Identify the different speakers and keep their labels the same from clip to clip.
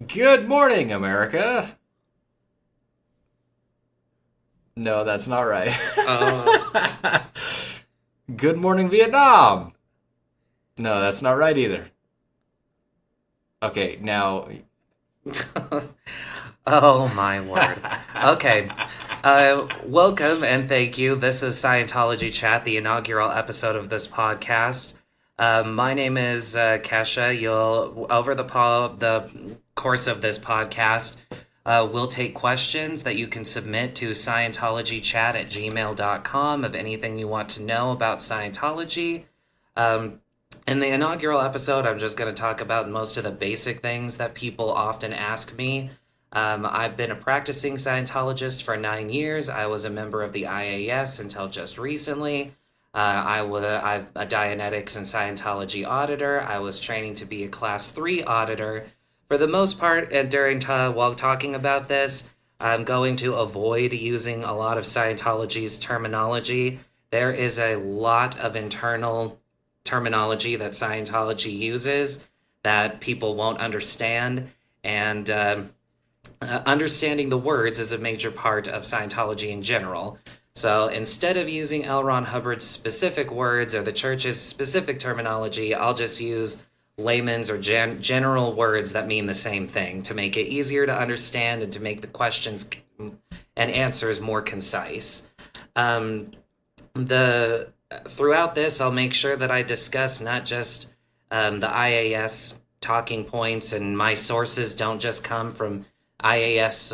Speaker 1: Good morning, America. No, that's not right.
Speaker 2: Oh,
Speaker 1: Good morning, Vietnam. No, that's not right either. Okay, now.
Speaker 2: oh my word. Okay. Welcome and thank you. This is Scientology Chat, the inaugural episode of this podcast. My name is Kesha. You'll over the course of this podcast, we'll take questions that you can submit to scientologychat@gmail.com of anything you want to know about Scientology. Um, in the inaugural episode, I'm just going to talk about most of the basic things that people often ask me. I've been a practicing Scientologist for 9 years. I was a member of the IAS until just recently. I'm a Dianetics and Scientology auditor. I was training to be a Class 3 auditor. For the most part, and while talking about this, I'm going to avoid using a lot of Scientology's terminology. There is a lot of internal terminology that Scientology uses that people won't understand, and understanding the words is a major part of Scientology in general. So instead of using L. Ron Hubbard's specific words or the church's specific terminology, I'll just use layman's or general words that mean the same thing to make it easier to understand and to make the questions and answers more concise. Um, the Throughout this, I'll make sure that I discuss not just the IAS talking points, and my sources don't just come from IAS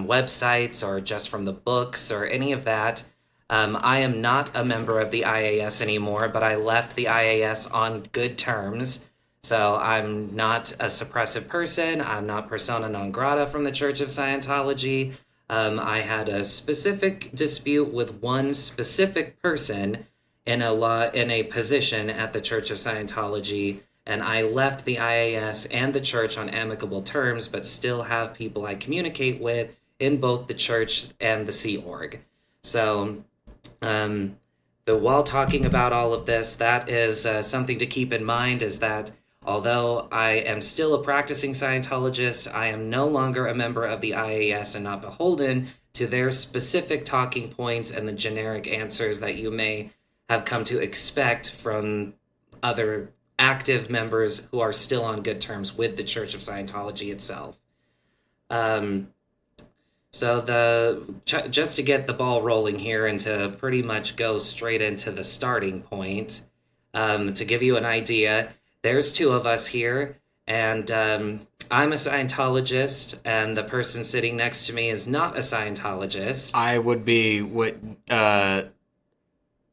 Speaker 2: websites or just from the books or any of that. I am not a member of the IAS anymore, but I left the IAS on good terms. So I'm not a suppressive person. I'm not persona non grata from the Church of Scientology. I had a specific dispute with one specific person in a position at the Church of Scientology, and I left the IAS and the church on amicable terms, but still have people I communicate with in both the church and the Sea Org. So, um, while talking about all of this, that is something to keep in mind is that although I am still a practicing Scientologist, I am no longer a member of the IAS and not beholden to their specific talking points and the generic answers that you may have come to expect from other active members who are still on good terms with the Church of Scientology itself. Um, just to get the ball rolling here and to pretty much go straight into the starting point, to give you an idea, there's two of us here, and I'm a Scientologist, and the person sitting next to me is not a Scientologist.
Speaker 1: I would be what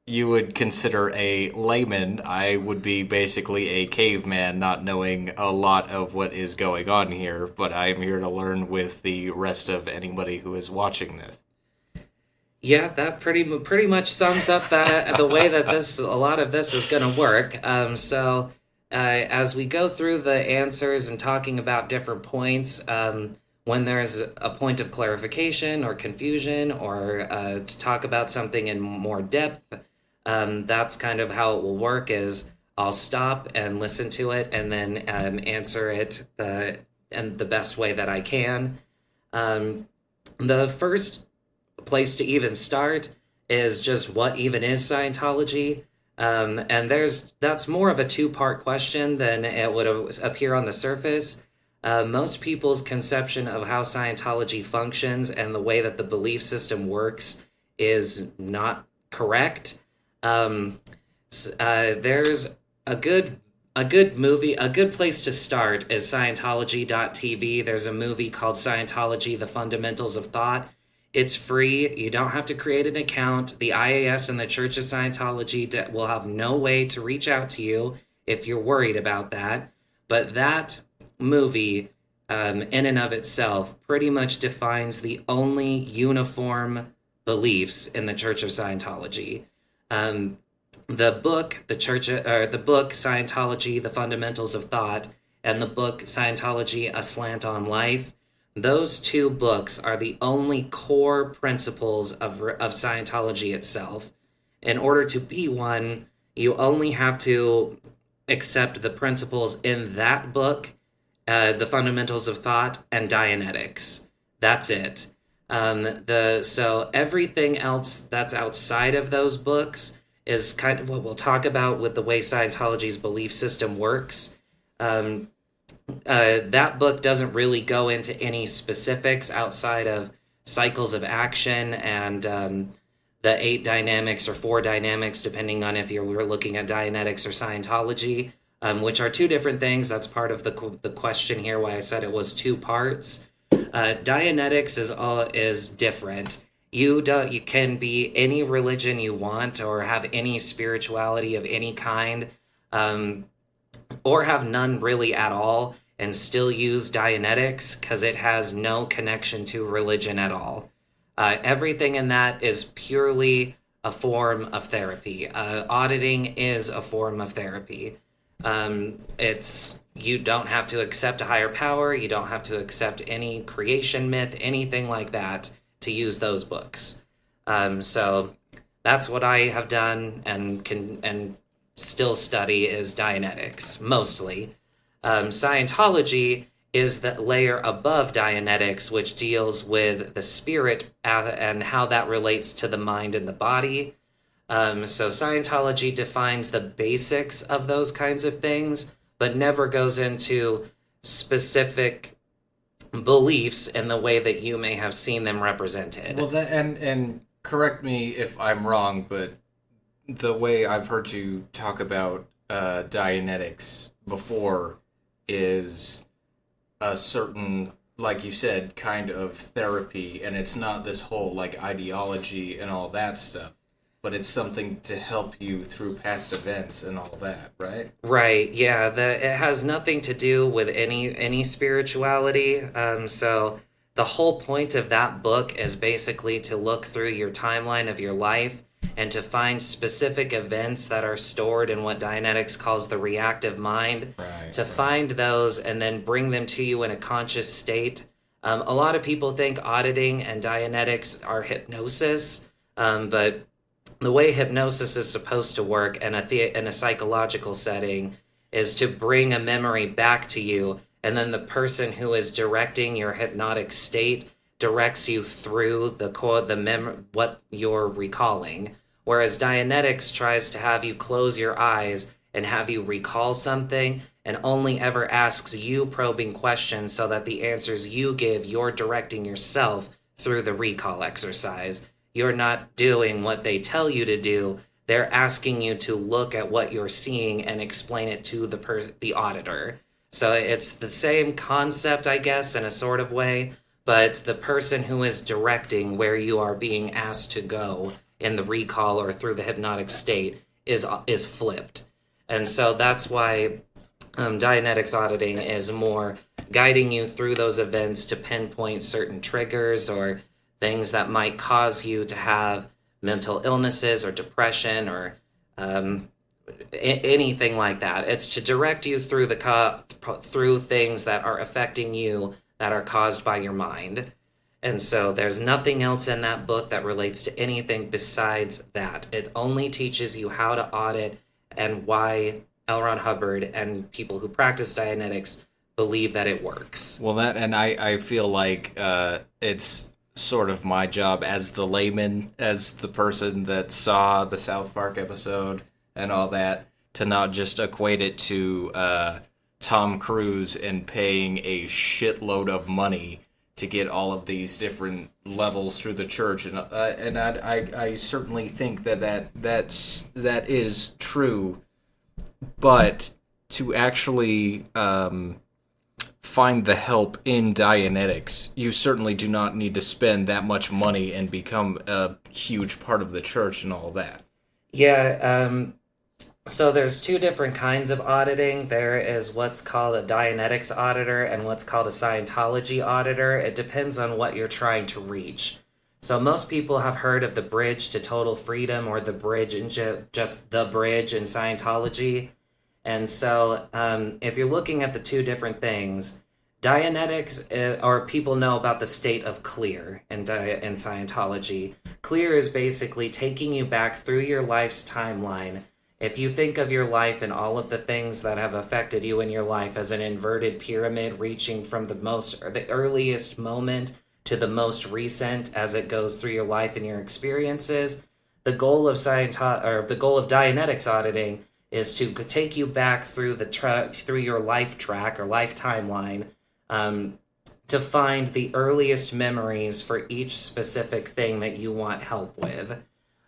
Speaker 1: you would consider a layman. I would be basically a caveman, not knowing a lot of what is going on here, but I am here to learn with the rest of anybody who is watching this.
Speaker 2: Yeah, that pretty much sums up the way that a lot of this is going to work. As we go through the answers and talking about different points, when there's a point of clarification or confusion or to talk about something in more depth, that's kind of how it will work. Is I'll stop and listen to it and then answer it the best way that I can. Um, the first place to even start is just what even is Scientology. And that's more of a two-part question than it would appear on the surface. Most people's conception of how Scientology functions and the way that the belief system works is not correct. Um, there's a good place to start is Scientology.tv. There's a movie called Scientology: The Fundamentals of Thought. It's free. You don't have to create an account. The IAS and the Church of Scientology will have no way to reach out to you if you're worried about that. But that movie, in and of itself, pretty much defines the only uniform beliefs in the Church of Scientology. Um, the book Scientology: The Fundamentals of Thought, and the book Scientology: A Slant on Life. Those two books are the only core principles of Scientology itself. In order to be one, you only have to accept the principles in that book The Fundamentals of Thought, and Dianetics. That's it. So everything else that's outside of those books is kind of what we'll talk about with the way Scientology's belief system works. Um, that book doesn't really go into any specifics outside of cycles of action and the eight dynamics or four dynamics, depending on if you're looking at Dianetics or Scientology, which are two different things. That's part of the question here. Why I said it was two parts. Dianetics is different. You can be any religion you want or have any spirituality of any kind. Or have none really at all and still use Dianetics because it has no connection to religion at all. Everything in that is purely a form of therapy. Auditing is a form of therapy. It's you don't have to accept a higher power. You don't have to accept any creation myth, anything like that, to use those books. So that's what I have done and still study is Dianetics mostly. Scientology is the layer above Dianetics, which deals with the spirit and how that relates to the mind and the body. So Scientology defines the basics of those kinds of things, but never goes into specific beliefs in the way that you may have seen them represented.
Speaker 1: Well, that and correct me if I'm wrong, but the way I've heard you talk about Dianetics before is a certain, like you said, kind of therapy, and it's not this whole like ideology and all that stuff, but it's something to help you through past events and all that, right?
Speaker 2: Right, yeah, it has nothing to do with any spirituality. So the whole point of that book is basically to look through your timeline of your life and to find specific events that are stored in what Dianetics calls the reactive mind, to find those and then bring them to you in a conscious state. A lot of people think auditing and Dianetics are hypnosis, but the way hypnosis is supposed to work in a psychological setting is to bring a memory back to you, and then the person who is directing your hypnotic state directs you through what you're recalling. Whereas Dianetics tries to have you close your eyes and have you recall something and only ever asks you probing questions so that the answers you give, you're directing yourself through the recall exercise. You're not doing what they tell you to do. They're asking you to look at what you're seeing and explain it to the auditor. So it's the same concept, I guess, in a sort of way, but the person who is directing where you are being asked to go in the recall or through the hypnotic state is flipped. And so that's why Dianetics auditing is more guiding you through those events to pinpoint certain triggers or things that might cause you to have mental illnesses or depression or anything like that. It's to direct you through through things that are affecting you that are caused by your mind. And so there's nothing else in that book that relates to anything besides that. It only teaches you how to audit and why L. Ron Hubbard and people who practice Dianetics believe that it works.
Speaker 1: Well, I feel like it's sort of my job as the layman, as the person that saw the South Park episode and all that, to not just equate it to Tom Cruise and paying a shitload of money to get all of these different levels through the church, and I certainly think that is true, but to actually find the help in Dianetics, you certainly do not need to spend that much money and become a huge part of the church and all that.
Speaker 2: Yeah, so there's two different kinds of auditing. There is what's called a Dianetics auditor and what's called a Scientology auditor. It depends on what you're trying to reach. So most people have heard of the bridge to total freedom or the bridge in just the bridge in Scientology. And so if you're looking at the two different things, Dianetics, or people know about the state of clear in Scientology. Clear is basically taking you back through your life's timeline If you think of your life and all of the things that have affected you in your life as an inverted pyramid reaching from the earliest moment to the most recent as it goes through your life and your experiences, the goal of Dianetics auditing is to take you back through through your life track or life timeline, to find the earliest memories for each specific thing that you want help with.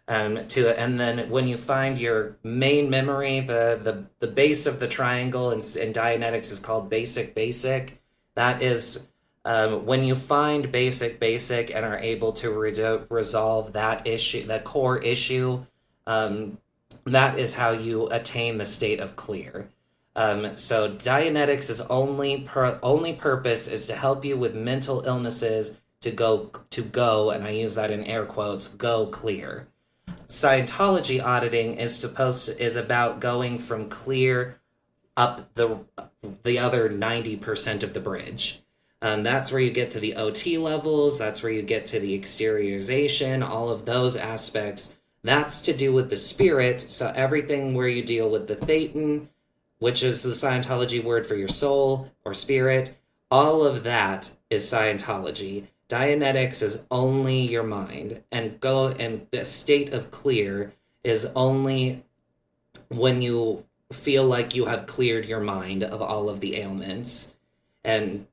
Speaker 2: And then when you find your main memory, the base of the triangle in Dianetics is called basic. That is, when you find basic and are able to resolve that issue, that core issue, that is how you attain the state of clear. So Dianetics is only purpose is to help you with mental illnesses to go, and I use that in air quotes, go clear. Scientology auditing is about going from clear up the other 90% of the bridge. That's where you get to the OT levels, that's where you get to the exteriorization, all of those aspects. That's to do with the spirit, so everything where you deal with the thetan, which is the Scientology word for your soul or spirit, all of that is Scientology. Dianetics is only your mind, and the state of clear is only when you feel like you have cleared your mind of all of the ailments. And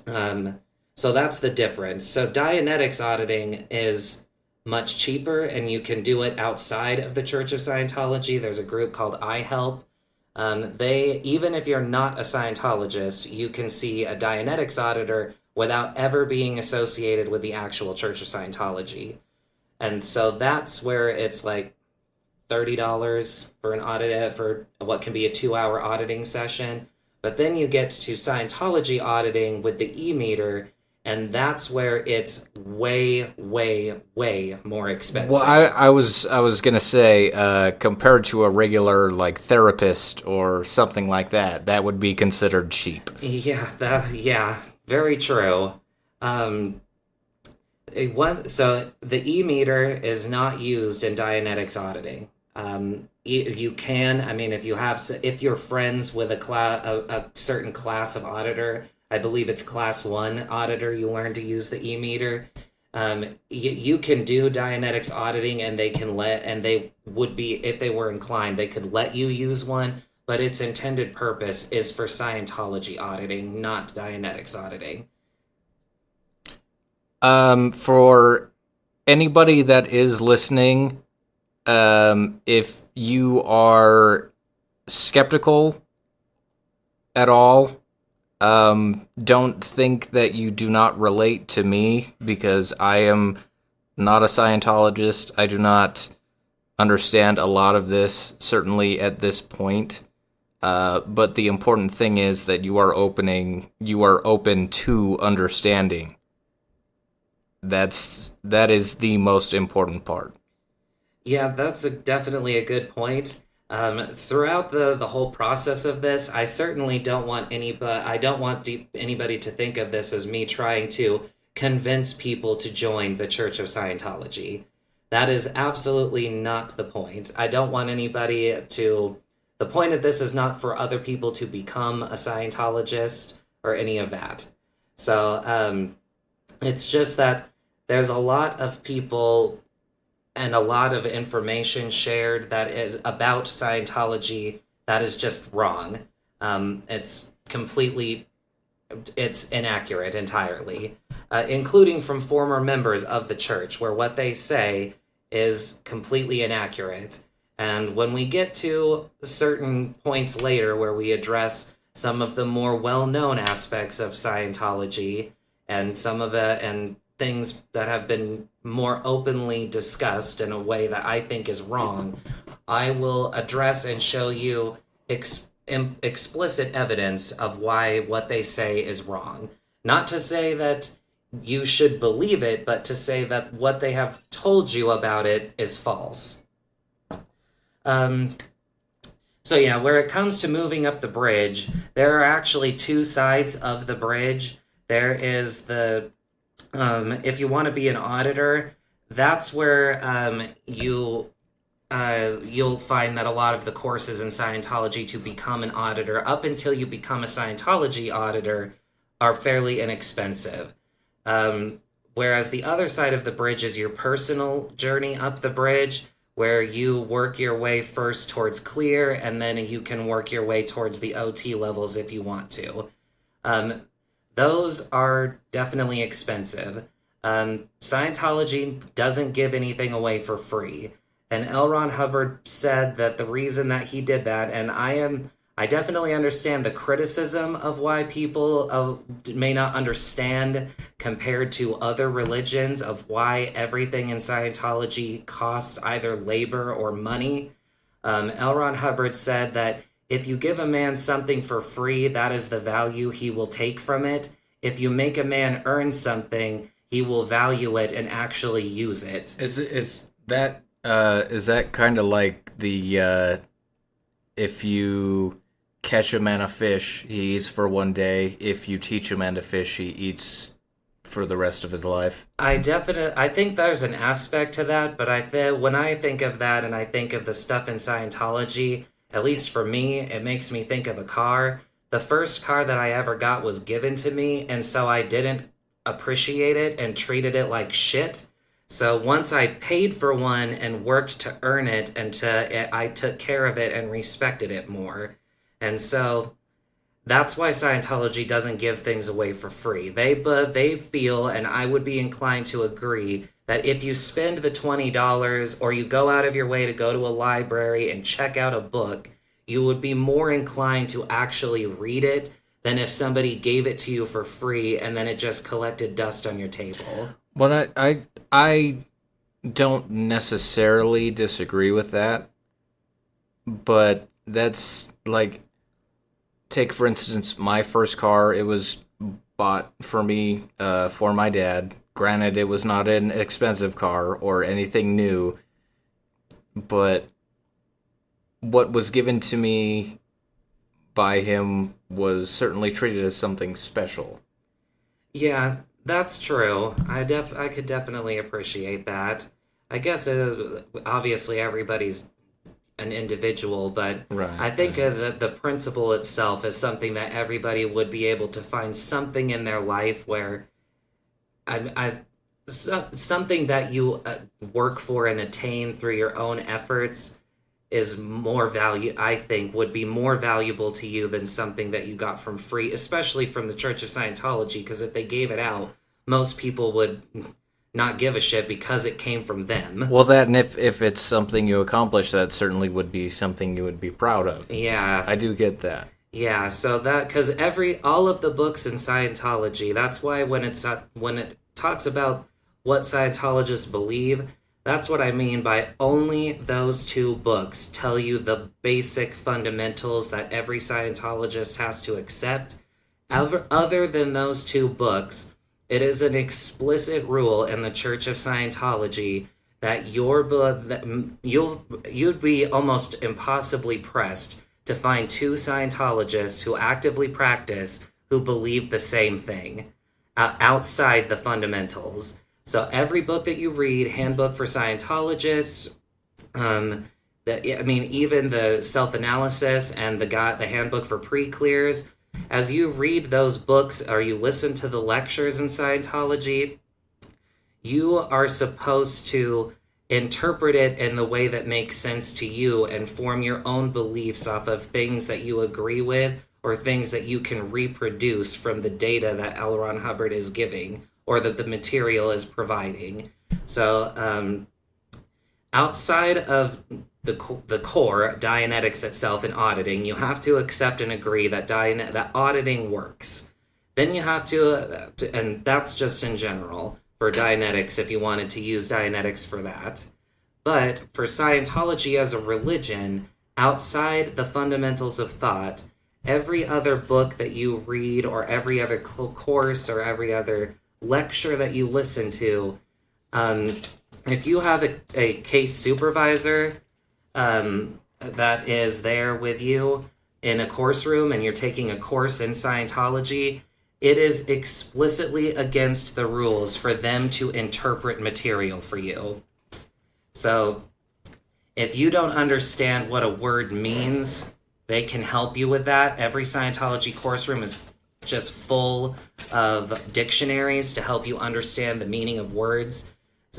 Speaker 2: so that's the difference. So Dianetics auditing is much cheaper, and you can do it outside of the Church of Scientology. There's a group called iHelp. Even if you're not a Scientologist, you can see a Dianetics auditor without ever being associated with the actual Church of Scientology. And so that's where it's like $30 for an audit for what can be a 2-hour auditing session. But then you get to Scientology auditing with the e-meter, and that's where it's way, way, way more expensive.
Speaker 1: Well, I was gonna say, compared to a regular like therapist or something like that, that would be considered cheap.
Speaker 2: Yeah, very true. So the e-meter is not used in Dianetics auditing. You can, I mean, if you're friends with a certain class of auditor, I believe it's class 1 auditor, you learn to use the e-meter. You can do Dianetics auditing, and they would be, if they were inclined, they could let you use one, but its intended purpose is for Scientology auditing, not Dianetics auditing.
Speaker 1: For anybody that is listening, if you are skeptical at all, don't think that you do not relate to me, because I am not a Scientologist. I do not understand a lot of this, certainly at this point. But the important thing is that you are open to understanding. That is the most important part.
Speaker 2: Yeah, that's definitely a good point. Throughout the whole process of this, I certainly don't want anybody to think of this as me trying to convince people to join the Church of Scientology. That is absolutely not the point. I don't want anybody to. The point of this is not for other people to become a Scientologist or any of that. So it's just that there's a lot of people and a lot of information shared that is about Scientology that is just wrong. It's inaccurate entirely, including from former members of the church, where what they say is completely inaccurate. And when we get to certain points later where we address some of the more well-known aspects of Scientology and some of it and things that have been more openly discussed in a way that I think is wrong, I will address and show you explicit evidence of why what they say is wrong. Not to say that you should believe it, but to say that what they have told you about it is false. So yeah, where it comes to moving up the bridge, there are actually 2 sides of the bridge. There is if you want to be an auditor, that's where you you'll find that a lot of the courses in Scientology to become an auditor, up until you become a Scientology auditor, are fairly inexpensive. Whereas the other side of the bridge is your personal journey up the bridge, where you work your way first towards clear, and then you can work your way towards the OT levels if you want to. Um, those are definitely expensive. Scientology doesn't give anything away for free. And L. Ron Hubbard said that the reason that he did that, and I definitely understand the criticism of why people may not understand compared to other religions of why everything in Scientology costs either labor or money. L. Ron Hubbard said that if you give a man something for free, that is the value he will take from it. If you make a man earn something, he will value it and actually use it.
Speaker 1: Is that kind of like the if you catch a man a fish, he eats for one day. If you teach a man to fish, he eats for the rest of his life.
Speaker 2: I think there's an aspect to that, but when I think of that and I think of the stuff in Scientology, at least for me, it makes me think of a car. The first car that I ever got was given to me, and so I didn't appreciate it and treated it like shit. So once I paid for one and worked to earn it, I took care of it and respected it more. And so that's why Scientology doesn't give things away for free. They feel, and I would be inclined to agree, that if you spend the $20 or you go out of your way to go to a library and check out a book, you would be more inclined to actually read it than if somebody gave it to you for free and then it just collected dust on your table.
Speaker 1: Well, I don't necessarily disagree with that, but that's like, take for instance my first car. It was bought for me for my dad. Granted, it was not an expensive car or anything new, but what was given to me by him was certainly treated as something special.
Speaker 2: Yeah, that's true. I could definitely appreciate that. I guess obviously everybody's an individual, but
Speaker 1: Right.
Speaker 2: I think the principle itself is something that everybody would be able to find something in their life where something that you work for and attain through your own efforts is more value. I think would be more valuable to you than something that you got from free, especially from the Church of Scientology. Because if they gave it out, most people would not give a shit because it came from them.
Speaker 1: Well, that, and if it's something you accomplish, that certainly would be something you would be proud of.
Speaker 2: Yeah,
Speaker 1: I do get that.
Speaker 2: yeah. So that, because all of the books in Scientology, that's why when it talks about what Scientologists believe, that's what I mean by only those two books tell you the basic fundamentals that every Scientologist has to accept. Other than those two books, it is an explicit rule in the Church of Scientology that you'd be almost impossibly pressed to find two Scientologists who actively practice who believe the same thing outside the fundamentals. So every book that you read, Handbook for Scientologists, even the self-analysis and the Handbook for Pre-Clears, as you read those books or you listen to the lectures in Scientology, you are supposed to interpret it in the way that makes sense to you and form your own beliefs off of things that you agree with or things that you can reproduce from the data that L. Ron Hubbard is giving or that the material is providing. So outside of the core, Dianetics itself and auditing, you have to accept and agree that that auditing works. Then you have to, and that's just in general, for Dianetics if you wanted to use Dianetics for that. But for Scientology as a religion, outside the fundamentals of thought, every other book that you read or every other course or every other lecture that you listen to, if you have a case supervisor that is there with you in a course room and you're taking a course in Scientology, it is explicitly against the rules for them to interpret material for you. So If you don't understand what a word means, they can help you with that. Every Scientology course room is just full of dictionaries to help you understand the meaning of words.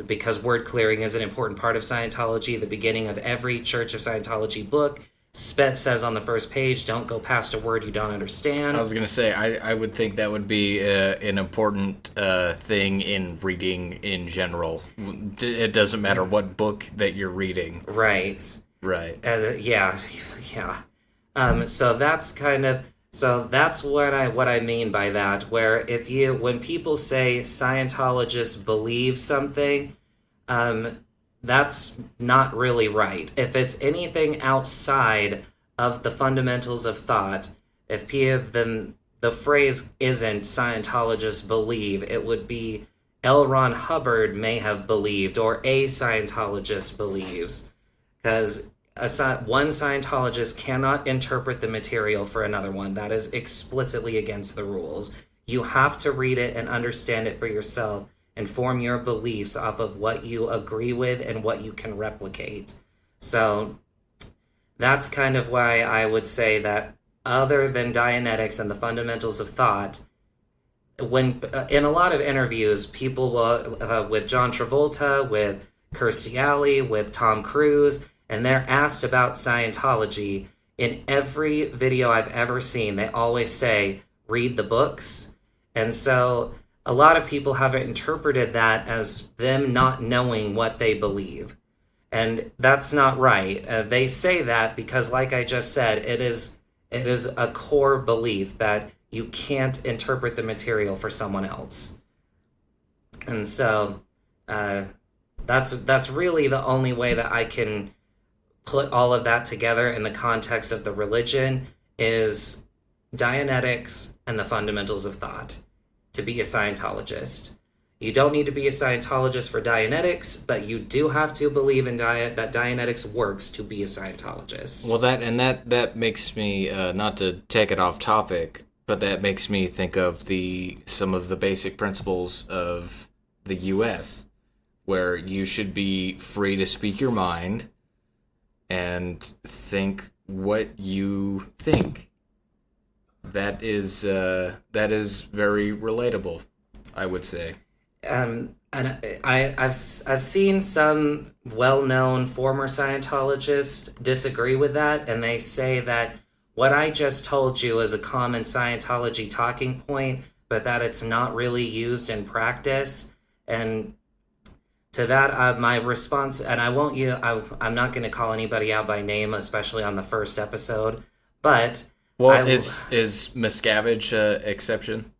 Speaker 2: Because word clearing is an important part of Scientology. The beginning of every Church of Scientology book says on the first page, don't go past a word you don't understand.
Speaker 1: I was going to say, I would think that would be an important thing in reading in general. It doesn't matter what book that you're reading.
Speaker 2: Right.
Speaker 1: Right.
Speaker 2: Yeah. So that's kind of that's what I mean by that. Where when people say Scientologists believe something, that's not really right. If it's anything outside of the fundamentals of thought, then the phrase isn't Scientologists believe, it would be L. Ron Hubbard may have believed, or a Scientologist believes. Because one Scientologist cannot interpret the material for another one. That is explicitly against the rules. You have to read it and understand it for yourself and form your beliefs off of what you agree with and what you can replicate. So that's kind of why I would say that other than Dianetics and the fundamentals of thought, when in a lot of interviews, people will, with John Travolta, with Kirstie Alley, with Tom Cruise, and they're asked about Scientology, in every video I've ever seen, they always say, read the books. And so a lot of people have interpreted that as them not knowing what they believe. And that's not right. They say that because, like I just said, it is a core belief that you can't interpret the material for someone else. And so that's really the only way that I can put all of that together in the context of the religion is Dianetics and the fundamentals of thought to be a Scientologist. You don't need to be a Scientologist for Dianetics, but you do have to believe in that Dianetics works to be a Scientologist.
Speaker 1: Well, that makes me, not to take it off topic, but that makes me think of some of the basic principles of the U.S., where you should be free to speak your mind and think what you think. That is very relatable, I would say.
Speaker 2: And I've seen some well-known former Scientologists disagree with that, and they say that what I just told you is a common Scientology talking point, but that it's not really used in practice. And to that, my response, and I'm not going to call anybody out by name, especially on the first episode, but...
Speaker 1: Well, is Miscavige exception?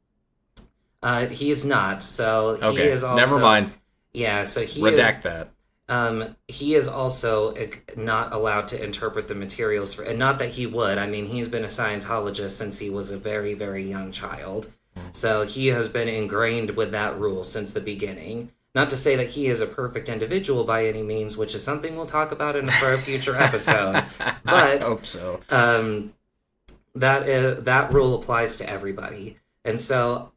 Speaker 2: He's not, so he
Speaker 1: okay,
Speaker 2: is also...
Speaker 1: Never mind.
Speaker 2: Yeah, so he
Speaker 1: Redact that.
Speaker 2: He is also not allowed to interpret the materials and not that he would. I mean, he's been a Scientologist since he was a very, very young child. So he has been ingrained with that rule since the beginning. Not to say that he is a perfect individual by any means, which is something we'll talk about for a future episode. But
Speaker 1: I hope so.
Speaker 2: That rule applies to everybody. And so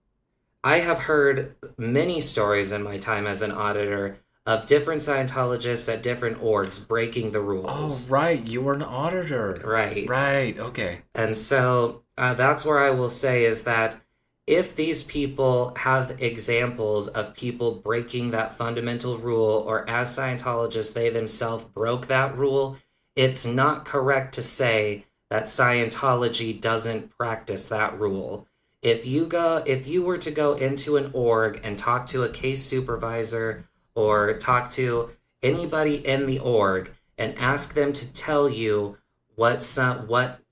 Speaker 2: I have heard many stories in my time as an auditor of different Scientologists at different orgs breaking the rules.
Speaker 1: Oh, right. You were an auditor.
Speaker 2: Right.
Speaker 1: Right. Okay.
Speaker 2: And so that's where I will say is that if these people have examples of people breaking that fundamental rule, or as Scientologists, they themselves broke that rule, it's not correct to say that Scientology doesn't practice that rule. If you were to go into an org and talk to a case supervisor or talk to anybody in the org and ask them to tell you what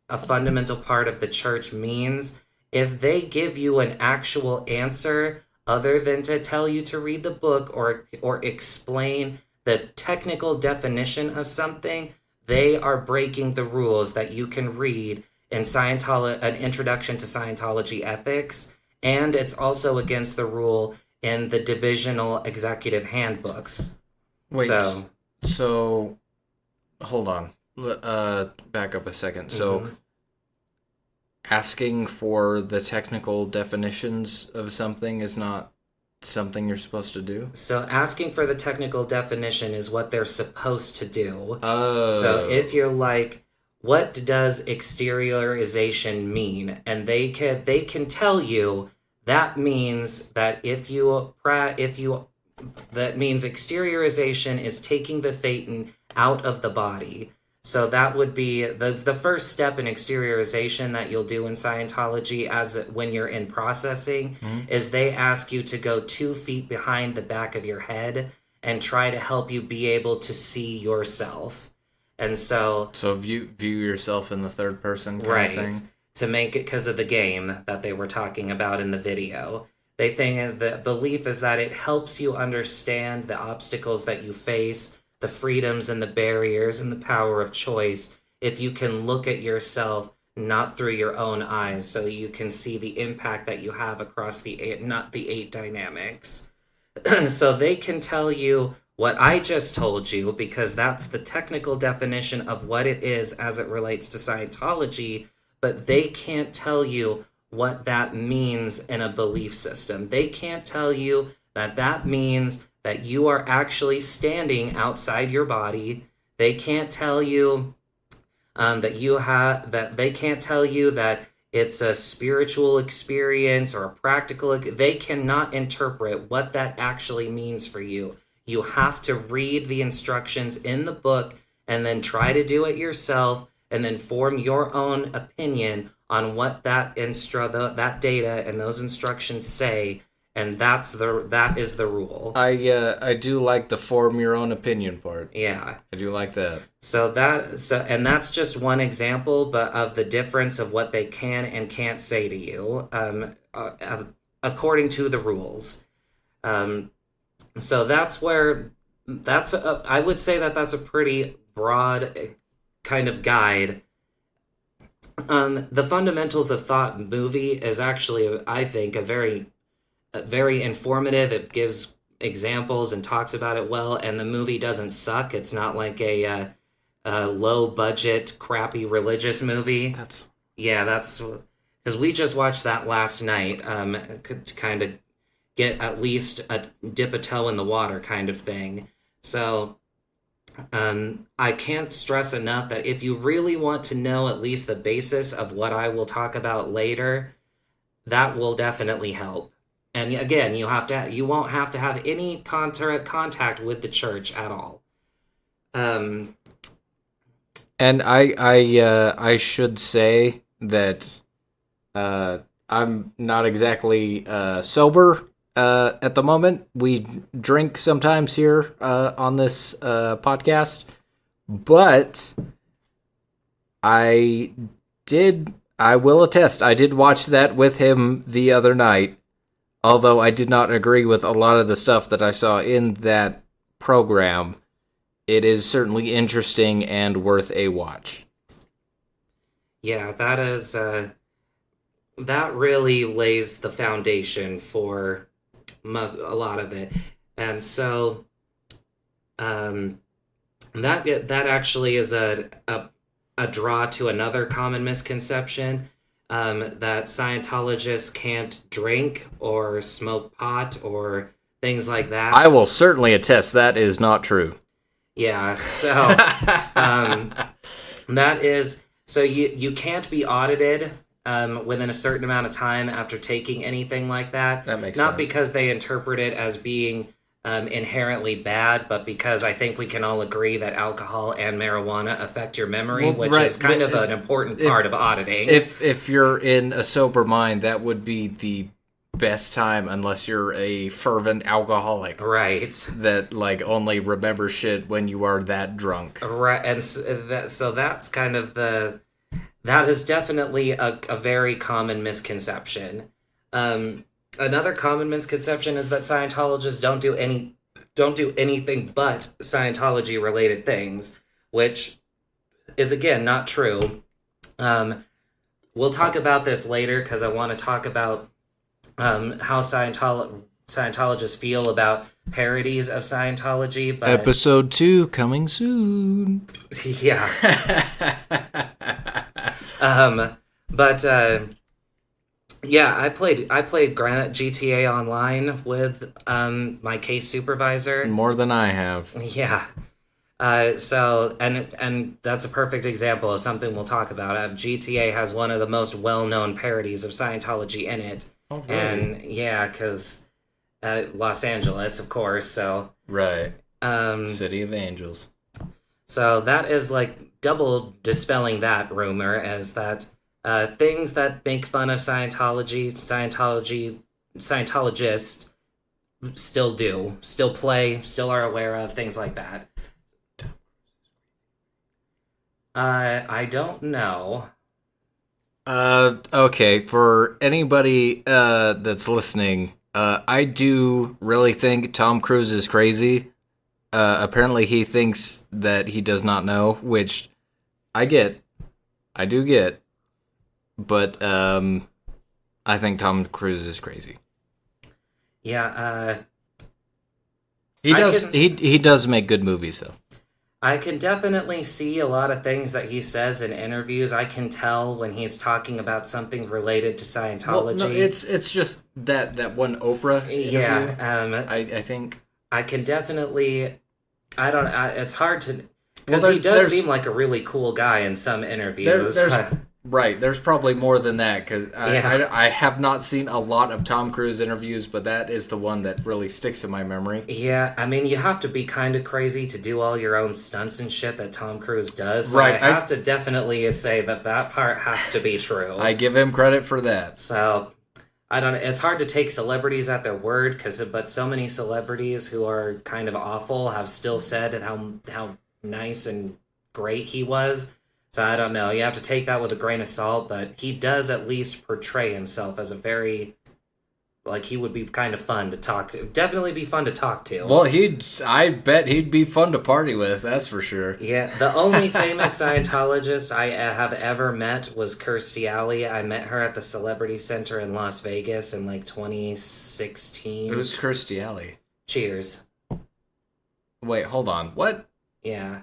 Speaker 2: a fundamental part of the church means, if they give you an actual answer other than to tell you to read the book or explain the technical definition of something, they are breaking the rules that you can read in An Introduction to Scientology Ethics, and it's also against the rule in the divisional executive handbooks.
Speaker 1: Wait, so hold on. Back up a second. So asking for the technical definitions of something is not something you're supposed to do?
Speaker 2: So asking for the technical definition is what they're supposed to do.
Speaker 1: Oh.
Speaker 2: So if you're like, what does exteriorization mean? And they can tell you that means that that means exteriorization is taking the thetan out of the body. So that would be the first step in exteriorization that you'll do in Scientology when you're in processing is they ask you to go 2 feet behind the back of your head and try to help you be able to see yourself. And so
Speaker 1: view yourself in the third person kind of thing?
Speaker 2: To make it because of the game that they were talking about in the video. They think the belief is that it helps you understand the obstacles that you face, the freedoms and the barriers and the power of choice, if you can look at yourself not through your own eyes, so you can see the impact that you have across the 8 dynamics. So they can tell you what I just told you, because that's the technical definition of what it is as it relates to Scientology, but they can't tell you what that means in a belief system. They can't tell you that means that you are actually standing outside your body. They can't tell you they can't tell you that it's a spiritual experience or a practical. They cannot interpret what that actually means for you. You have to read the instructions in the book and then try to do it yourself and then form your own opinion on what that data and those instructions say, and that is the rule.
Speaker 1: I do like the form your own opinion part.
Speaker 2: Yeah,
Speaker 1: I do like that.
Speaker 2: And that's just one example, but of the difference of what they can and can't say to you, according to the rules. So I would say that's a pretty broad kind of guide. The Fundamentals of Thought movie is actually, I think, a very informative. It gives examples and talks about it well, and the movie doesn't suck. It's not like a low budget, crappy religious movie. That's because we just watched that last night. To kind of get at least dip a toe in the water kind of thing. So I can't stress enough that if you really want to know at least the basis of what I will talk about later, that will definitely help. And again, you won't have to have any contact with the church at all.
Speaker 1: And I should say that I'm not exactly sober at the moment. We drink sometimes here on this podcast, but I will attest, I did watch that with him the other night, although I did not agree with a lot of the stuff that I saw in that program. It is certainly interesting and worth a watch.
Speaker 2: Yeah, that is that really lays the foundation for a lot of it. And so that actually is a draw to another common misconception, that Scientologists can't drink or smoke pot or things like that.
Speaker 1: I will certainly attest that is not true.
Speaker 2: Yeah, so that is, so you can't be audited within a certain amount of time after taking anything like that.
Speaker 1: That makes
Speaker 2: Not
Speaker 1: sense.
Speaker 2: because they interpret it as being inherently bad, but because I think we can all agree that alcohol and marijuana affect your memory, which is kind of an important part of auditing.
Speaker 1: If you're in a sober mind, that would be the best time, unless you're a fervent alcoholic.
Speaker 2: Right.
Speaker 1: That, like, only remember shit when you are that drunk.
Speaker 2: Right, and so that's kind of that is definitely a very common misconception. Another common misconception is that Scientologists don't do anything but Scientology related things, which is again not true. We'll talk about this later because I want to talk about how Scientologists feel about parodies of Scientology. But
Speaker 1: Episode 2 coming soon.
Speaker 2: Yeah. But Yeah, I played GTA Online with my case supervisor.
Speaker 1: More than I have.
Speaker 2: Yeah. So and that's a perfect example of something we'll talk about. GTA has one of the most well-known parodies of Scientology in it,
Speaker 1: Oh, really?
Speaker 2: and yeah, because Los Angeles, of course. So
Speaker 1: Right.
Speaker 2: um,
Speaker 1: City of Angels.
Speaker 2: so that is like double dispelling that rumor as that things that make fun of Scientologists still do, still play, still are aware of things like that. I don't know.
Speaker 1: Okay, for anybody that's listening, I do really think Tom Cruise is crazy. Apparently he thinks that he does not know, which I get. I do get, but I think Tom Cruise is crazy.
Speaker 2: Yeah,
Speaker 1: He
Speaker 2: I
Speaker 1: does
Speaker 2: can
Speaker 1: he does make good movies though.
Speaker 2: I can definitely see a lot of things that he says in interviews. I can tell when he's talking about something related to
Speaker 1: Well, no,
Speaker 2: Scientology.
Speaker 1: it's just that one Oprah interview.
Speaker 2: Yeah,
Speaker 1: I think.
Speaker 2: I can definitely. I don't. It's hard to
Speaker 1: Well,
Speaker 2: because he does
Speaker 1: there's
Speaker 2: seem like a really cool guy in some interviews.
Speaker 1: there's right. There's probably more than that because
Speaker 2: Yeah.
Speaker 1: I have not seen a lot of Tom Cruise interviews, but that is the one that really sticks in my memory.
Speaker 2: Yeah, I mean, you have to be kind of crazy to do all your own stunts and shit that Tom Cruise does. So
Speaker 1: Right.
Speaker 2: I have to definitely say that that part has to be true.
Speaker 1: I give him credit for that.
Speaker 2: So I don't. It's hard to take celebrities at their word but so many celebrities who are kind of awful have still said how nice and great he was. So I don't know. You have to take that with a grain of salt, but he does at least portray himself as a very like he would be kind of fun to talk to. Definitely be fun to talk to.
Speaker 1: Well, I bet he'd be fun to party with. That's for sure.
Speaker 2: Yeah, the only famous Scientologist I have ever met was Kirstie Alley. I met her at the Celebrity Center in Las Vegas in like 2016.
Speaker 1: Who's Kirstie Alley?
Speaker 2: Cheers.
Speaker 1: Wait, hold on. What?
Speaker 2: Yeah.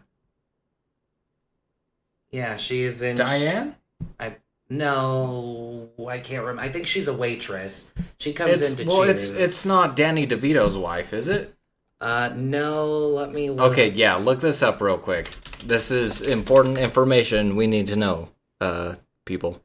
Speaker 2: Yeah, she's in.
Speaker 1: Diane?
Speaker 2: I no, I can't remember. I think she's a waitress. She comes into Cheers.
Speaker 1: It's not Danny DeVito's wife, is it?
Speaker 2: No. Let me look.
Speaker 1: Okay, yeah, look this up real quick. This is important information we need to know, people.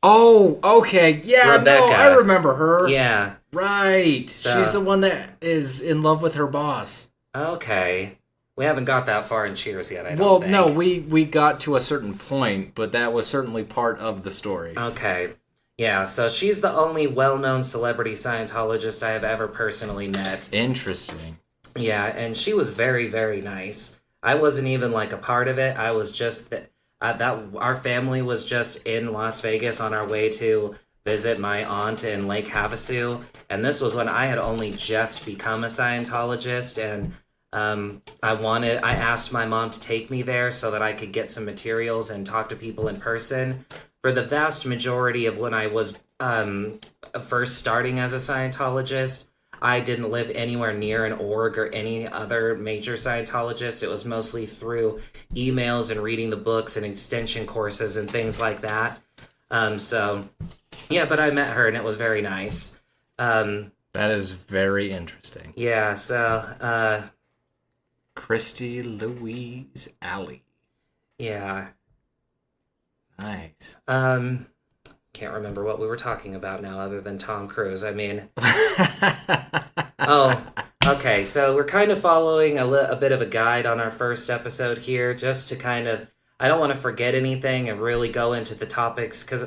Speaker 1: Oh, okay, yeah,
Speaker 2: Rebecca.
Speaker 1: no, I remember her.
Speaker 2: Yeah.
Speaker 1: Right.
Speaker 2: So-
Speaker 1: She's the one that is in love with her boss.
Speaker 2: Okay. We haven't got that far in Cheers yet. I don't
Speaker 1: Well,
Speaker 2: think.
Speaker 1: no, we got to a certain point, but that was certainly part of the story.
Speaker 2: Okay. Yeah, so she's the only well-known celebrity Scientologist I have ever personally met.
Speaker 1: Interesting.
Speaker 2: Yeah, and she was very, very nice. I wasn't even like a part of it. I was just that our family was just in Las Vegas on our way to visit my aunt in Lake Havasu, and this was when I had only just become a Scientologist, and I asked my mom to take me there so that I could get some materials and talk to people in person. For the vast majority of when I was first starting as a Scientologist, I didn't live anywhere near an org or any other major Scientologist. It was mostly through emails and reading the books and extension courses and things like that. So, yeah, but I met her and it was very nice.
Speaker 1: That is very interesting.
Speaker 2: Yeah, so,
Speaker 1: Christy Louise Alley.
Speaker 2: yeah.
Speaker 1: Nice.
Speaker 2: Can't remember what we were talking about now other than Tom Cruise. I mean, oh, okay. So we're kind of following a bit of a guide on our first episode here, just to kind of, I don't want to forget anything and really go into the topics because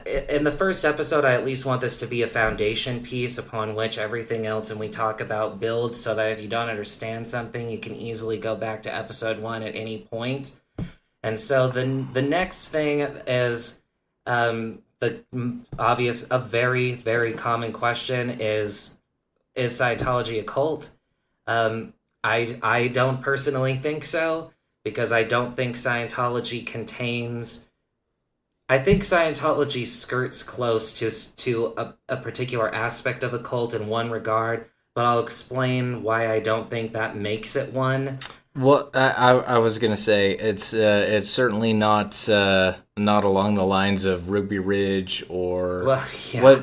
Speaker 2: in the first episode, I at least want this to be a foundation piece upon which everything else and we talk about builds so that if you don't understand something, you can easily go back to episode 1 at any point. And so the next thing is the obvious, a very, very common question is Scientology a cult? I don't personally think so, because I don't think Scientology contains... I think Scientology skirts close to a particular aspect of a cult in one regard, but I'll explain why I don't think that makes it one.
Speaker 1: Well, I was gonna say it's certainly not along the lines of Ruby Ridge or
Speaker 2: Well, yeah,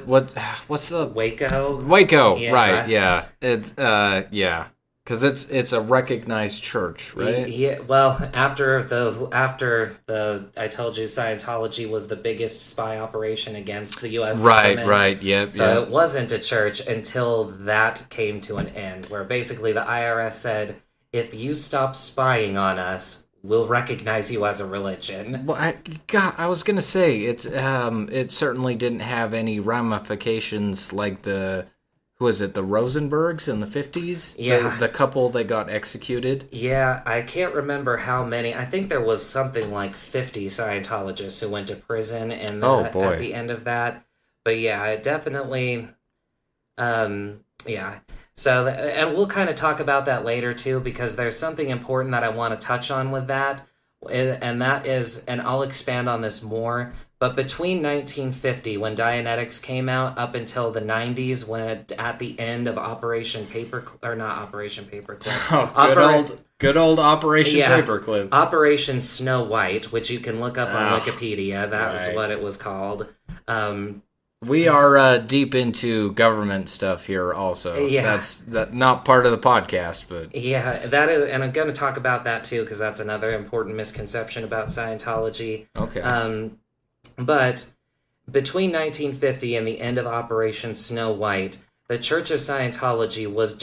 Speaker 1: what's the
Speaker 2: Waco.
Speaker 1: Waco, right?
Speaker 2: Yeah.
Speaker 1: Yeah, it's yeah, because it's a recognized church, right?
Speaker 2: Yeah, well, after the I told you Scientology was the biggest spy operation against the U.S.
Speaker 1: Right,
Speaker 2: government,
Speaker 1: right, yep,
Speaker 2: so
Speaker 1: yep.
Speaker 2: it wasn't a church until that came to an end, where basically the IRS said, if you stop spying on us, we'll recognize you as a religion.
Speaker 1: Well, God, I was gonna say it certainly didn't have any ramifications like the who was it, the Rosenbergs in the 50s,
Speaker 2: Yeah,
Speaker 1: the couple that got executed.
Speaker 2: yeah, I can't remember how many. I think there was something like 50 Scientologists who went to prison in
Speaker 1: Oh
Speaker 2: that at
Speaker 1: boy.
Speaker 2: the end of that. But yeah, it definitely. Yeah. So, and we'll kind of talk about that later too, because there's something important that I want to touch on with that. And that is, and I'll expand on this more, but between 1950, when Dianetics came out, up until the 90s, when at the end of Operation or not Operation Paperclip,
Speaker 1: Oh,
Speaker 2: Opera,
Speaker 1: good old Operation
Speaker 2: yeah,
Speaker 1: Paperclip.
Speaker 2: Operation Snow White, which you can look up on
Speaker 1: Oh,
Speaker 2: Wikipedia. That was
Speaker 1: right.
Speaker 2: what it was called. Um,
Speaker 1: We are deep into government stuff here. Also,
Speaker 2: yeah,
Speaker 1: that's not part of the podcast, but
Speaker 2: Yeah, that is, and I'm going to talk about that too because that's another important misconception about Scientology.
Speaker 1: okay.
Speaker 2: Um, but between 1950 and the end of Operation Snow White, the Church of Scientology was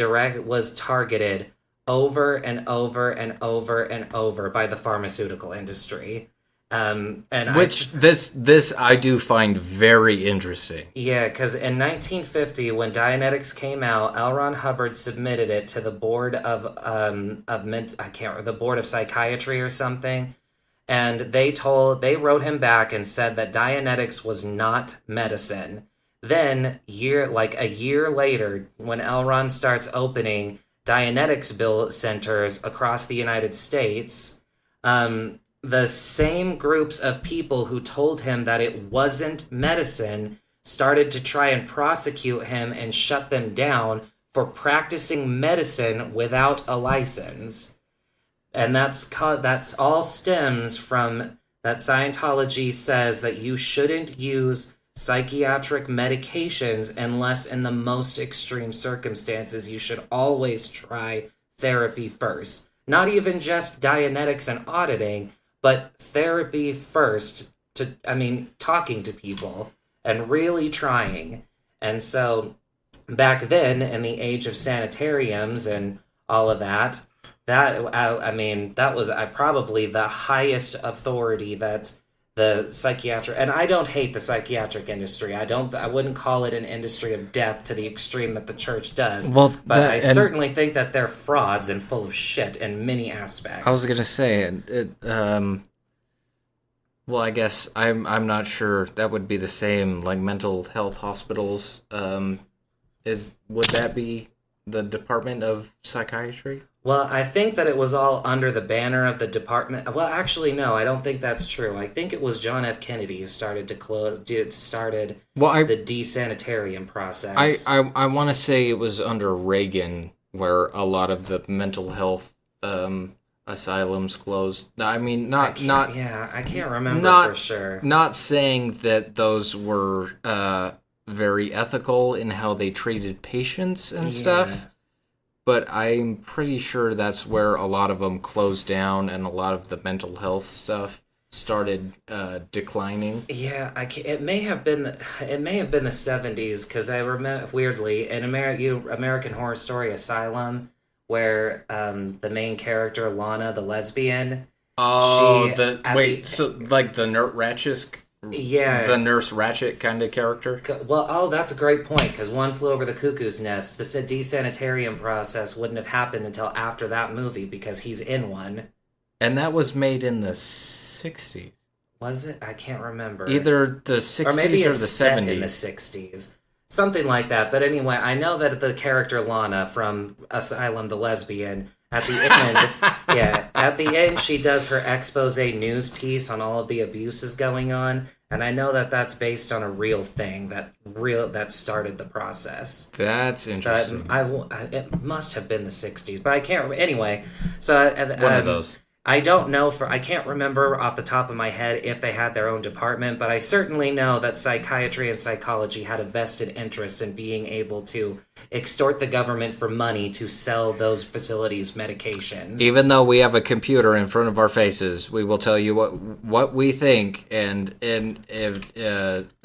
Speaker 2: targeted over and over and over and over by the pharmaceutical industry. And I
Speaker 1: Which this I do find very interesting.
Speaker 2: Yeah, because in 1950, when Dianetics came out, L. Ron Hubbard submitted it to the board I can't remember, the board of psychiatry or something, and they wrote him back and said that Dianetics was not medicine. Then a year later, when L. Ron starts opening Dianetics bill centers across the United States, the same groups of people who told him that it wasn't medicine started to try and prosecute him and shut them down for practicing medicine without a license. And that's all stems from that Scientology says that you shouldn't use psychiatric medications unless in the most extreme circumstances. You should always try therapy first. Not even just Dianetics and auditing, but therapy first talking to people and really trying. And so back then in the age of sanitariums and all of that, that was probably the highest authority that the psychiatric, and I don't hate the psychiatric industry. I wouldn't call it an industry of death to the extreme that the church does.
Speaker 1: Well,
Speaker 2: But I certainly think that they're frauds and full of shit in many aspects.
Speaker 1: I was gonna say well, I guess I'm not sure that would be the same like mental health hospitals. Would that be the Department of Psychiatry?
Speaker 2: Well, I think that it was all under the banner of the department. Well, actually, no, I don't think that's true. I think it was John F. Kennedy who started
Speaker 1: Well,
Speaker 2: the desanitarium process.
Speaker 1: I want to say it was under Reagan where a lot of the mental health asylums closed. I mean,
Speaker 2: I can't remember
Speaker 1: not
Speaker 2: for sure.
Speaker 1: not saying that those were very ethical in how they treated patients and stuff, but I'm pretty sure that's where a lot of them closed down and a lot of the mental health stuff started declining.
Speaker 2: Yeah, it may have been the 70s because I remember weirdly in American Horror Story Asylum where the main character Lana the lesbian.
Speaker 1: Oh, so like the Nurse Ratchet kind of character.
Speaker 2: Well, that's a great point because One Flew Over the Cuckoo's Nest. The desanitarium process wouldn't have happened until after that movie because he's in one.
Speaker 1: And that was made in the 60s.
Speaker 2: Was it? I can't remember.
Speaker 1: Either the 60s
Speaker 2: or maybe
Speaker 1: or
Speaker 2: it's
Speaker 1: the
Speaker 2: set
Speaker 1: 70s.
Speaker 2: in the 60s. Something like that. But anyway, I know that the character Lana from Asylum the lesbian at the end, at the end she does her expose news piece on all of the abuses going on, And I know that that's based on a real thing that started the process.
Speaker 1: That's interesting.
Speaker 2: It must have been the 60s, but I can't remember. Anyway, so
Speaker 1: One of those.
Speaker 2: I don't know I can't remember off the top of my head if they had their own department, but I certainly know that psychiatry and psychology had a vested interest in being able to extort the government for money to sell those facilities medications.
Speaker 1: Even though we have a computer in front of our faces, we will tell you what we think, and in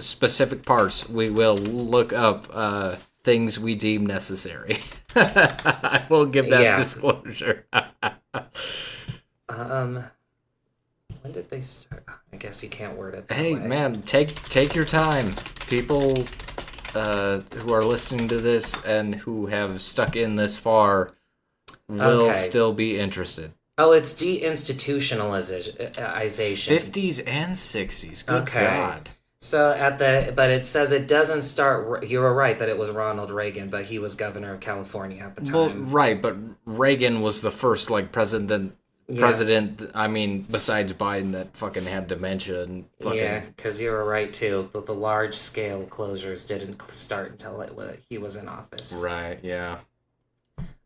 Speaker 1: specific parts, we will look up things we deem necessary. I will give that disclosure.
Speaker 2: When did they start? I guess you can't word it that
Speaker 1: way. Man, take your time. People who are listening to this and who have stuck in this far will still be interested.
Speaker 2: Oh, it's deinstitutionalization.
Speaker 1: 50s and 60s. Good God.
Speaker 2: So but it says it doesn't start. You were right that it was Ronald Reagan, but he was governor of California at the time.
Speaker 1: Well, right, but Reagan was the first president. I mean, besides Biden, that fucking had dementia and fucking...
Speaker 2: Yeah, because you were right, too. The large-scale closures didn't start until he was in office.
Speaker 1: Right, yeah.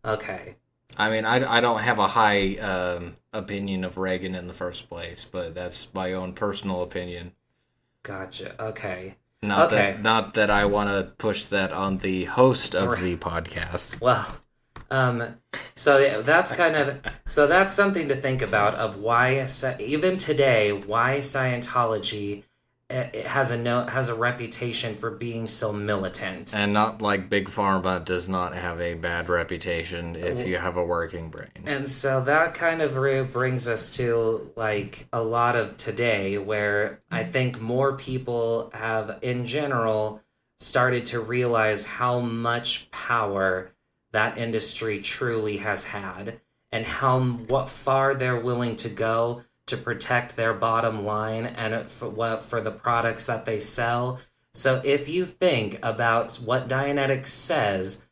Speaker 2: Okay.
Speaker 1: I mean, I don't have a high opinion of Reagan in the first place, but that's my own personal opinion.
Speaker 2: Gotcha, okay.
Speaker 1: Not that I want to push that on the host of the podcast.
Speaker 2: Well... So that's something to think about of why even today why Scientology has a reputation for being so militant,
Speaker 1: and not like Big Pharma does not have a bad reputation if you have a working brain.
Speaker 2: And so that kind of brings us to like a lot of today, where I think more people have in general started to realize how much power that industry truly has had, and what far they're willing to go to protect their bottom line and for the products that they sell. So if you think about what Dianetics says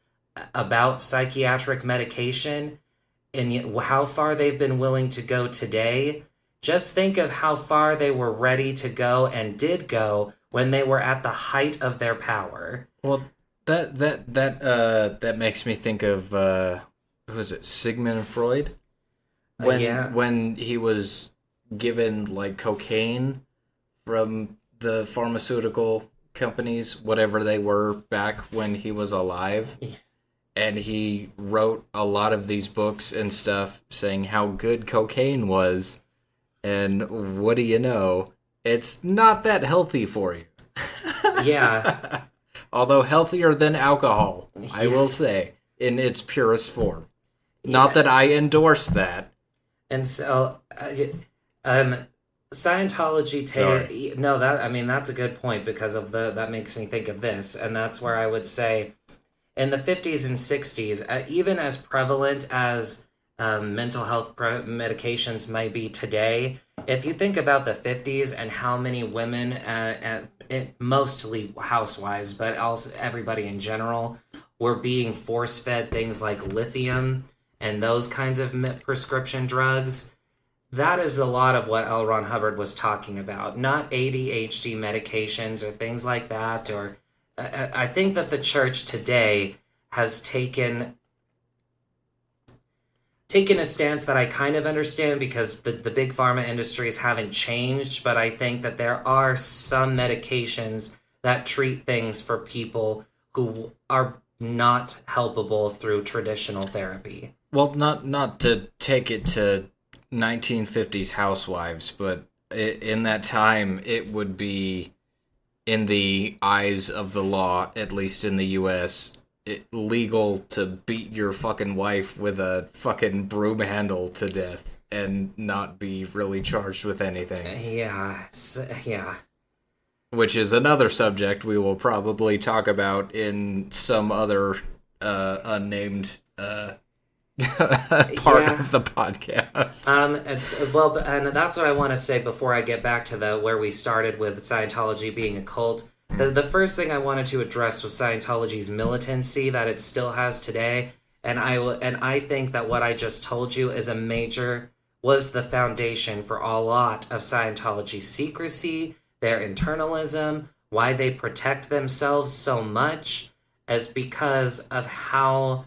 Speaker 2: about psychiatric medication and how far they've been willing to go today, just think of how far they were ready to go and did go when they were at the height of their power.
Speaker 1: Well, That makes me think of who was it, Sigmund Freud? When he was given like cocaine from the pharmaceutical companies, whatever they were back when he was alive, and he wrote a lot of these books and stuff saying how good cocaine was, and what do you know? It's not that healthy for you.
Speaker 2: Yeah.
Speaker 1: Although healthier than alcohol, I will say, in its purest form. Not that I endorse that.
Speaker 2: And so, Scientology that's a good point because of that makes me think of this, and that's where I would say, in the 50s and 60s, even as prevalent as mental health medications might be today, if you think about the 50s and how many women, mostly housewives, but also everybody in general, were being force-fed things like lithium and those kinds of prescription drugs, that is a lot of what L. Ron Hubbard was talking about. Not ADHD medications or things like that. Or I think that the church today has taken a stance that I kind of understand because the big pharma industries haven't changed, but I think that there are some medications that treat things for people who are not helpable through traditional therapy.
Speaker 1: Well, not to take it to 1950s housewives, but in that time it would be, in the eyes of the law, at least in the U.S., legal to beat your fucking wife with a fucking broom handle to death and not be really charged with anything.
Speaker 2: Yeah.
Speaker 1: Which is another subject we will probably talk about in some other unnamed part of the podcast.
Speaker 2: And that's what I want to say before I get back to where we started with Scientology being a cult. The first thing I wanted to address was Scientology's militancy that it still has today, and I think that what I just told you was the foundation for a lot of Scientology's secrecy, their internalism, why they protect themselves so much, is because of how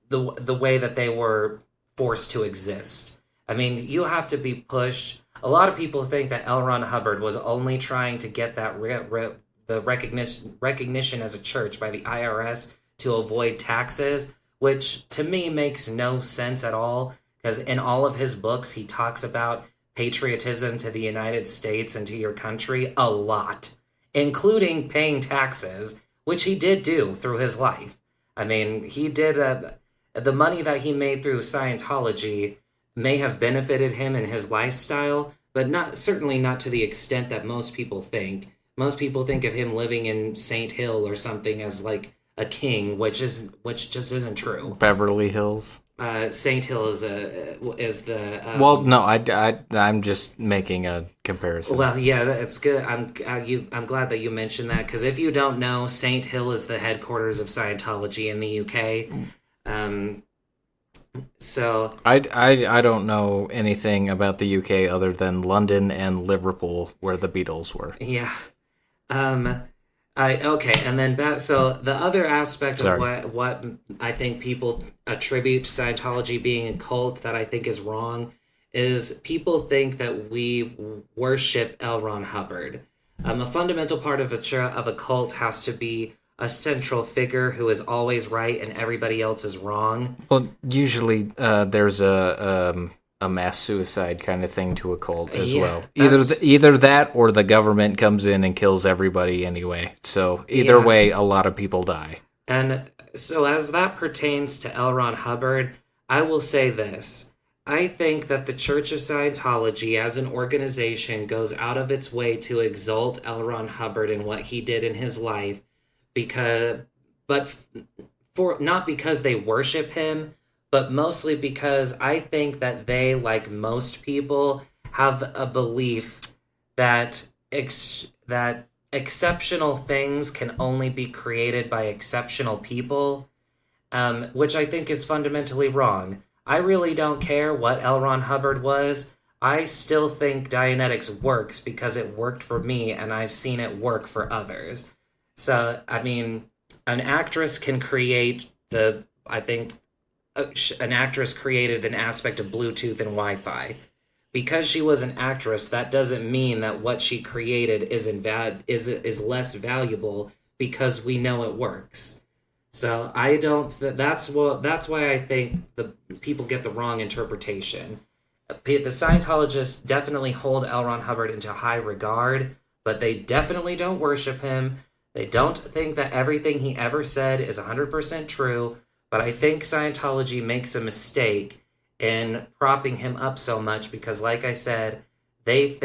Speaker 2: the way that they were forced to exist. I mean, you have to be pushed. A lot of people think that L. Ron Hubbard was only trying to get that the recognition as a church by the IRS to avoid taxes, which to me makes no sense at all. Because in all of his books, he talks about patriotism to the United States and to your country a lot, including paying taxes, which he did do through his life. I mean, he did. The money that he made through Scientology may have benefited him in his lifestyle, but certainly not to the extent that most people think. Most people think of him living in Saint Hill or something as like a king, which just isn't true.
Speaker 1: Beverly Hills.
Speaker 2: Saint Hill is the
Speaker 1: well, no, I'm just making a comparison.
Speaker 2: Well, yeah, that's good. I'm glad that you mentioned that, because if you don't know, Saint Hill is the headquarters of Scientology in the UK. So
Speaker 1: I don't know anything about the UK other than London and Liverpool, where the Beatles were.
Speaker 2: Yeah. Okay, and then back. So the other aspect of what I think people attribute to Scientology being a cult that I think is wrong is people think that we worship L. Ron Hubbard. A fundamental part of a cult has to be a central figure who is always right and everybody else is wrong.
Speaker 1: Well, usually there's a mass suicide kind of thing to a cult as well. Either that or the government comes in and kills everybody anyway. So either way, a lot of people die.
Speaker 2: And so as that pertains to L. Ron Hubbard, I will say this. I think that the Church of Scientology as an organization goes out of its way to exalt L. Ron Hubbard and what he did in his life, not because they worship him, but mostly because I think that they, like most people, have a belief that that exceptional things can only be created by exceptional people, which I think is fundamentally wrong. I really don't care what L. Ron Hubbard was. I still think Dianetics works because it worked for me and I've seen it work for others. So, I mean, an actress can create an actress created an aspect of Bluetooth and Wi-Fi. Because she was an actress, that doesn't mean that what she created is less valuable because we know it works. So I don't. That's why I think the people get the wrong interpretation. The Scientologists definitely hold L. Ron Hubbard into high regard, but they definitely don't worship him. They don't think that everything he ever said is 100% true. But I think Scientology makes a mistake in propping him up so much because, like I said, they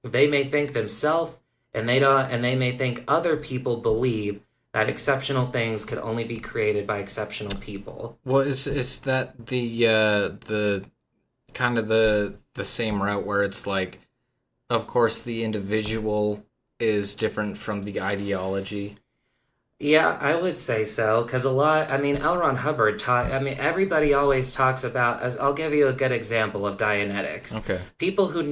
Speaker 2: may think themselves, and they may think other people believe that exceptional things could only be created by exceptional people.
Speaker 1: Well, is that the kind of the same route where it's like, of course, the individual is different from the ideology?
Speaker 2: Yeah, I would say so, because L. Ron Hubbard everybody always talks about, I'll give you a good example of Dianetics.
Speaker 1: Okay.
Speaker 2: People who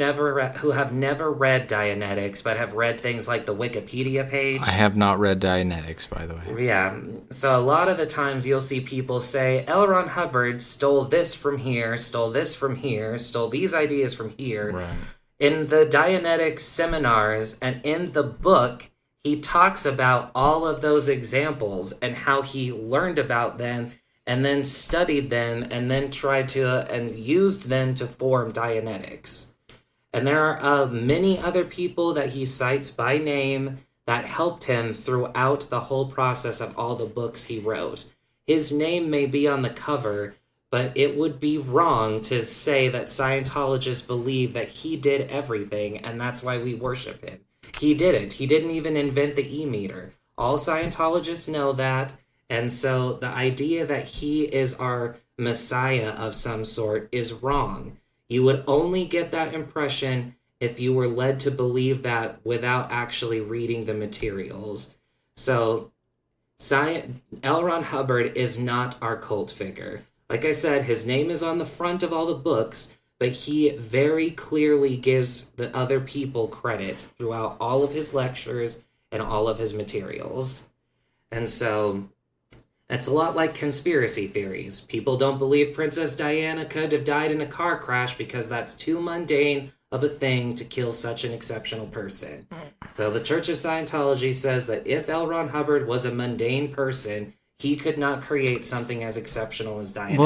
Speaker 2: have never read Dianetics, but have read things like the Wikipedia page.
Speaker 1: I have not read Dianetics, by the way.
Speaker 2: Yeah, so a lot of the times you'll see people say, L. Ron Hubbard stole this from here, stole this from here, stole these ideas from here.
Speaker 1: Right.
Speaker 2: In the Dianetics seminars and in the book, he talks about all of those examples and how he learned about them and then studied them and then tried to and used them to form Dianetics. And there are many other people that he cites by name that helped him throughout the whole process of all the books he wrote. His name may be on the cover, but it would be wrong to say that Scientologists believe that he did everything and that's why we worship him. He didn't. He didn't even invent the e-meter. All Scientologists know that, and so the idea that he is our messiah of some sort is wrong. You would only get that impression if you were led to believe that without actually reading the materials. So, L. Ron Hubbard is not our cult figure. Like I said, his name is on the front of all the books, but he very clearly gives the other people credit throughout all of his lectures and all of his materials. And so it's a lot like conspiracy theories. People don't believe Princess Diana could have died in a car crash because that's too mundane of a thing to kill such an exceptional person. So the Church of Scientology says that if L. Ron Hubbard was a mundane person, he could not create something as exceptional as Dianetics.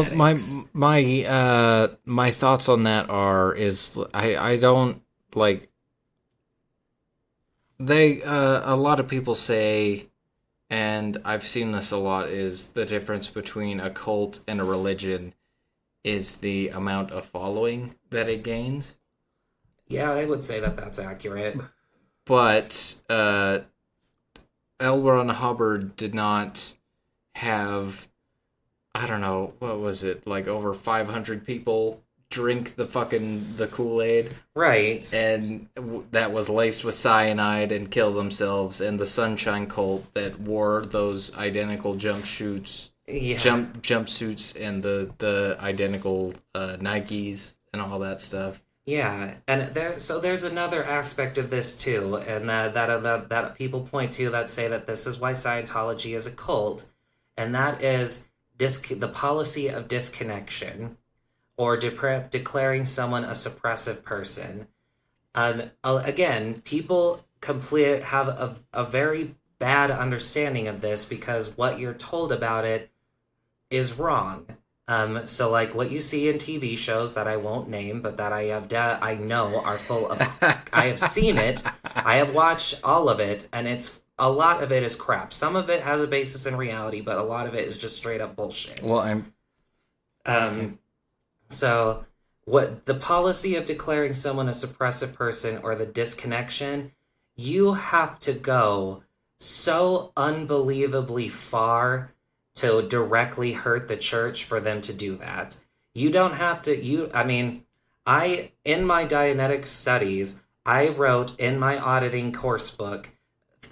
Speaker 1: Well, my thoughts on that is I don't like they a lot of people say, and I've seen this a lot, is the difference between a cult and a religion is the amount of following that it gains.
Speaker 2: Yeah, I would say that that's accurate.
Speaker 1: But L. Ron Hubbard did not have, I don't know, what was it, like over 500 people drink the Kool-Aid.
Speaker 2: Right.
Speaker 1: And that was laced with cyanide and kill themselves, and the Sunshine Cult that wore those identical jumpsuits and the identical Nikes and all that stuff.
Speaker 2: Yeah, and there's another aspect of this too, and that people point to that say that this is why Scientology is a cult, and that is the policy of disconnection, or declaring someone a suppressive person. Again, people have a very bad understanding of this because what you're told about it is wrong. So like what you see in TV shows that I won't name, but that I know are full of, I have seen it, I have watched all of it, and a lot of it is crap. Some of it has a basis in reality, but a lot of it is just straight up bullshit.
Speaker 1: Well,
Speaker 2: So what the policy of declaring someone a suppressive person or the disconnection, you have to go so unbelievably far to directly hurt the church for them to do that. You don't have to, in my Dianetics studies, I wrote in my auditing course book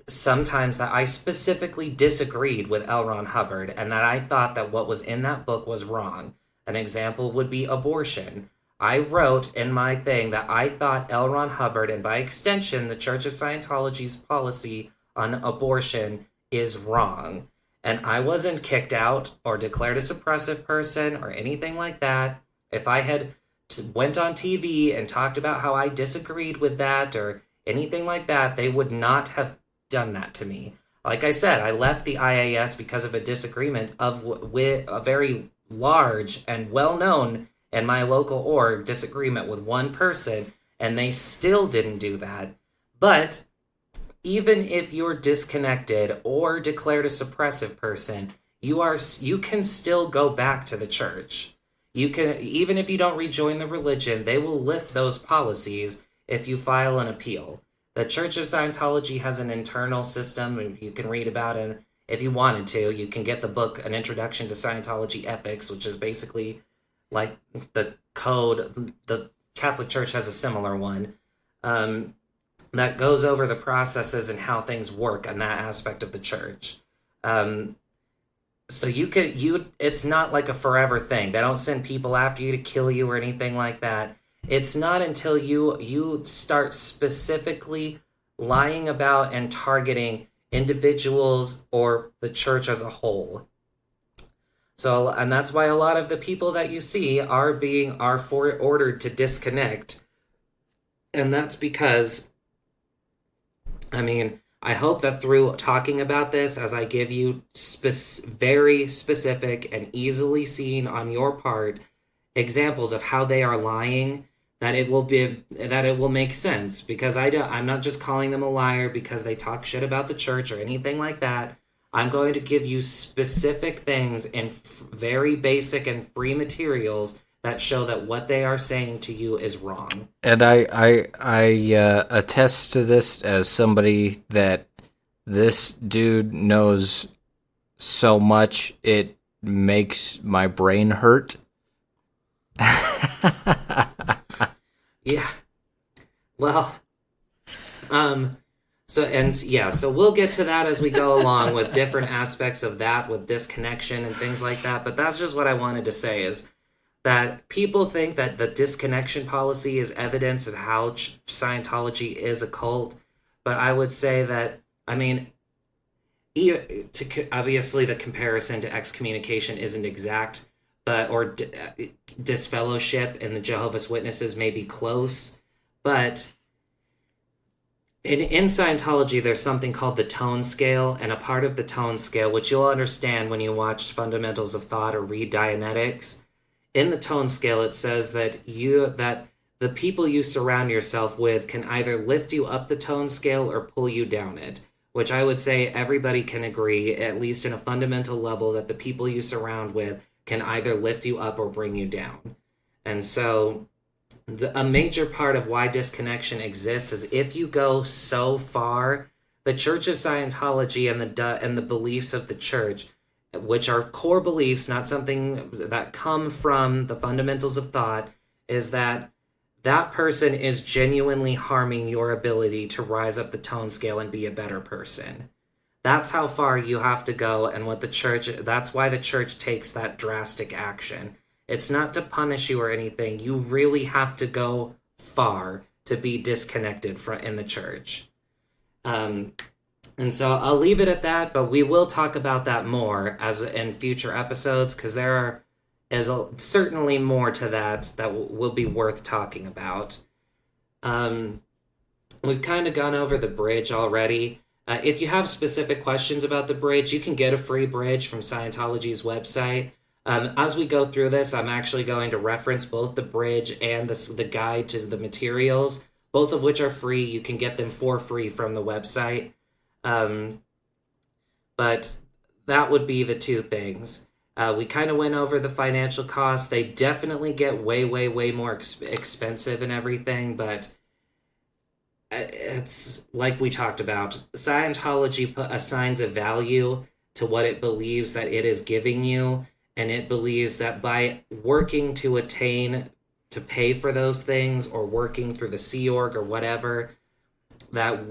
Speaker 2: sometimes that I specifically disagreed with L. Ron Hubbard and that I thought that what was in that book was wrong. An example would be abortion. I wrote in my thing that I thought L. Ron Hubbard, and by extension, the Church of Scientology's policy on abortion is wrong. And I wasn't kicked out or declared a suppressive person or anything like that. If I had went on TV and talked about how I disagreed with that or anything like that, they would not have done that to me. Like I said, I left the IAS because of a disagreement with a very large and well-known in my local org disagreement with one person, and they still didn't do that. But even if you're disconnected or declared a suppressive person, you can still go back to the church. You can, even if you don't rejoin the religion, they will lift those policies if you file an appeal. The Church of Scientology has an internal system you can read about, and if you wanted to, you can get the book, An Introduction to Scientology Ethics, which is basically like the code. The Catholic Church has a similar one. That goes over the processes and how things work on that aspect of the church. So it's not like a forever thing. They don't send people after you to kill you or anything like that. It's not until you start specifically lying about and targeting individuals or the church as a whole. So, and that's why a lot of the people that you see are ordered to disconnect. And that's because, I hope that through talking about this, as I give you very specific and easily seen on your part examples of how they are lying, that it will make sense. Because I'm not just calling them a liar because they talk shit about the church or anything like that. I'm going to give you specific things in very basic and free materials that show that what they are saying to you is wrong.
Speaker 1: And I attest to this as somebody that this dude knows so much it makes my brain hurt.
Speaker 2: Yeah. Well, so we'll get to that as we go along with different aspects of that, with disconnection and things like that. But that's just what I wanted to say is, that people think that the disconnection policy is evidence of how Scientology is a cult, but I would say that, I mean, obviously the comparison to excommunication isn't exact, but or disfellowship and the Jehovah's Witnesses may be close, but in Scientology, there's something called the tone scale, and a part of the tone scale, which you'll understand when you watch Fundamentals of Thought or read Dianetics. In the tone scale, it says that the people you surround yourself with can either lift you up the tone scale or pull you down it, which I would say everybody can agree, at least in a fundamental level, that the people you surround with can either lift you up or bring you down. And so a major part of why disconnection exists is if you go so far, the Church of Scientology and the beliefs of the church, which are core beliefs, not something that come from the fundamentals of thought, is that that person is genuinely harming your ability to rise up the tone scale and be a better person. That's how far you have to go, and that's why the church takes that drastic action. It's not to punish you or anything. You really have to go far to be disconnected in the church. And so I'll leave it at that, but we will talk about that more as in future episodes, because is certainly more to that will be worth talking about. We've kind of gone over the bridge already. If you have specific questions about the bridge, you can get a free bridge from Scientology's website. As we go through this, I'm actually going to reference both the bridge and the guide to the materials, both of which are free. You can get them for free from the website. But that would be the two things. We kind of went over the financial costs. They definitely get way, way, way more expensive and everything, but it's like we talked about. Scientology assigns a value to what it believes that it is giving you, and it believes that by working to pay for those things, or working through the Sea Org or whatever, that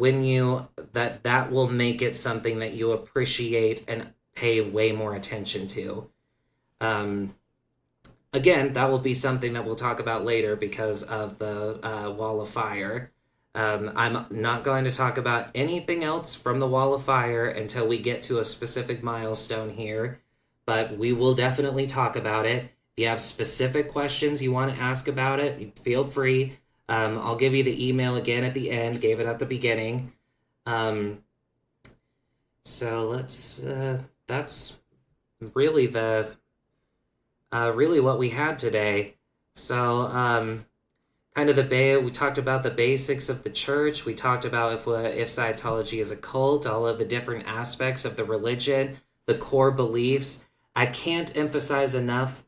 Speaker 2: that will make it something that you appreciate and pay way more attention to. Again, that will be something that we'll talk about later because of the Wall of Fire. I'm not going to talk about anything else from the Wall of Fire until we get to a specific milestone here, but we will definitely talk about it. If you have specific questions you want to ask about it, feel free. I'll give you the email again at the end, gave it at the beginning. So that's really really what we had today. So, kind of we talked about the basics of the church. We talked about if Scientology is a cult, all of the different aspects of the religion, the core beliefs. I can't emphasize enough.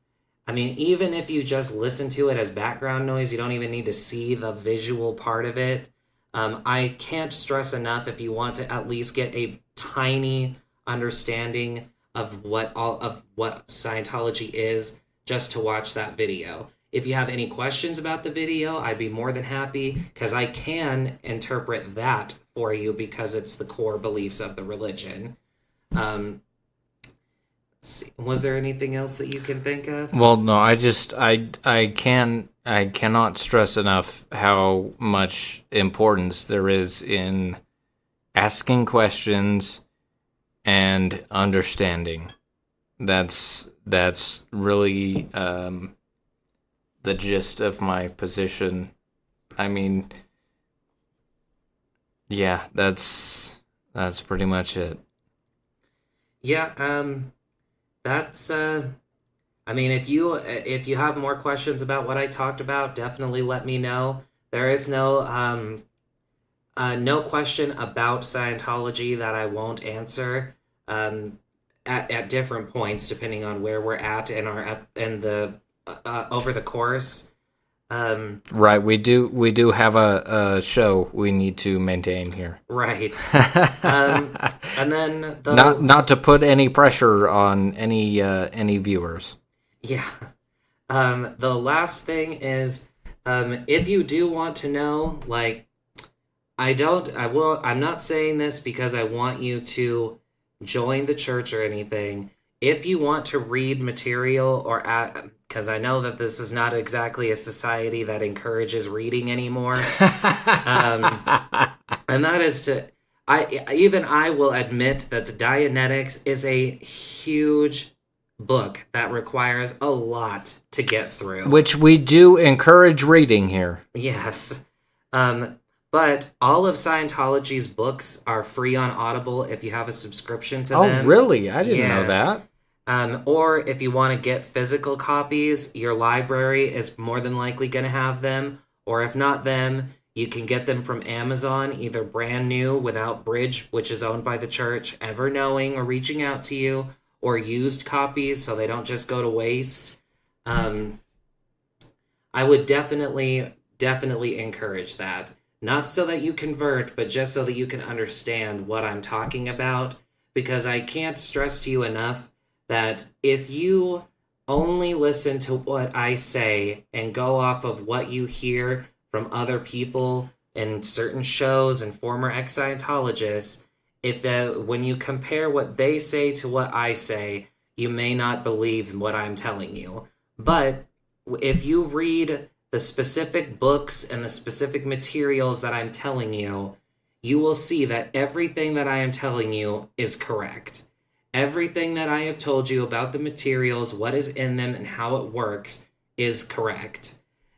Speaker 2: I mean, even if you just listen to it as background noise, you don't even need to see the visual part of it. I can't stress enough, if you want to at least get a tiny understanding of what Scientology is, just to watch that video. If you have any questions about the video, I'd be more than happy, because I can interpret that for you because it's the core beliefs of the religion. Was there anything else that you can think of?
Speaker 1: Well, no, I cannot stress enough how much importance there is in asking questions and understanding. That's really the gist of my position. I mean, yeah, that's pretty much it.
Speaker 2: Yeah, that's I mean, if you have more questions about what I talked about, definitely let me know. There is no question about Scientology that I won't answer at different points depending on where we're at in the over the course.
Speaker 1: Right, we do have a show we need to maintain here.
Speaker 2: Right. And then
Speaker 1: not to put any pressure on any viewers.
Speaker 2: Yeah. The last thing is, if you do want to know, like, I'm not saying this because I want you to join the church or anything. if you want to read material or because I know that this is not exactly a society that encourages reading anymore, um, and that is to I will admit that the Dianetics is a huge book that requires a lot to get through.
Speaker 1: Which we do encourage reading here.
Speaker 2: Yes. But all of Scientology's books are free on Audible if you have a subscription to them.
Speaker 1: Oh, really? I didn't know that.
Speaker 2: Or if you want to get physical copies, your library is more than likely going to have them. Or if not them, you can get them from Amazon, either brand new without Bridge, which is owned by the church, ever knowing or reaching out to you, or used copies so they don't just go to waste. I would definitely encourage that. Not so that you convert, but just so that you can understand what I'm talking about. Because I can't stress to you enough that if you only listen to what I say and go off of what you hear from other people in certain shows and former ex-Scientologists, if when you compare what they say to what I say, you may not believe what I'm telling you. But if you read the specific books and the specific materials that I'm telling you, you will see that everything that I am telling you is correct. Everything that I have told you about the materials, what is in them, and how it works is correct.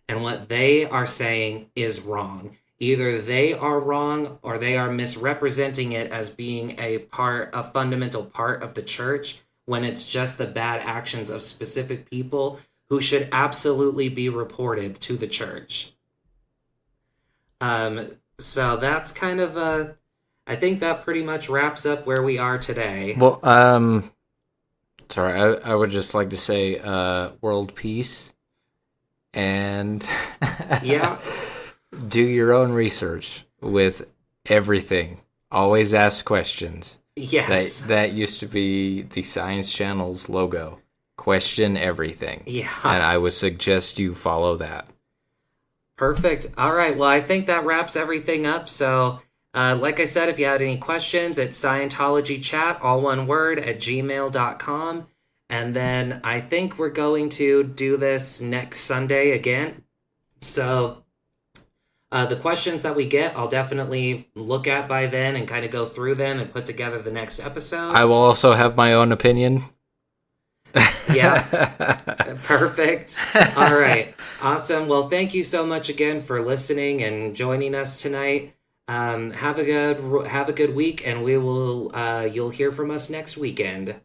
Speaker 2: And what they are saying is wrong. Either they are wrong or they are misrepresenting it as being a fundamental part of the church, when it's just the bad actions of specific people who should absolutely be reported to the church. So that's kind of I think that pretty much wraps up where we are today.
Speaker 1: Well, sorry, I would just like to say world peace, and
Speaker 2: Yeah.
Speaker 1: do your own research with everything. Always ask questions.
Speaker 2: Yes.
Speaker 1: That used to be the Science Channel's logo. Question everything.
Speaker 2: Yeah.
Speaker 1: And I would suggest you follow that.
Speaker 2: Perfect. All right. Well, I think that wraps everything up. So, like I said, if you had any questions, it's ScientologyChat, all one word, at gmail.com. And then I think we're going to do this next Sunday again. So, the questions that we get, I'll definitely look at by then and kind of go through them and put together the next episode.
Speaker 1: I will also have my own opinion.
Speaker 2: Yeah. Perfect. All right. Awesome. Well, thank you so much again for listening and joining us tonight. Have a good week, and we will you'll hear from us next weekend.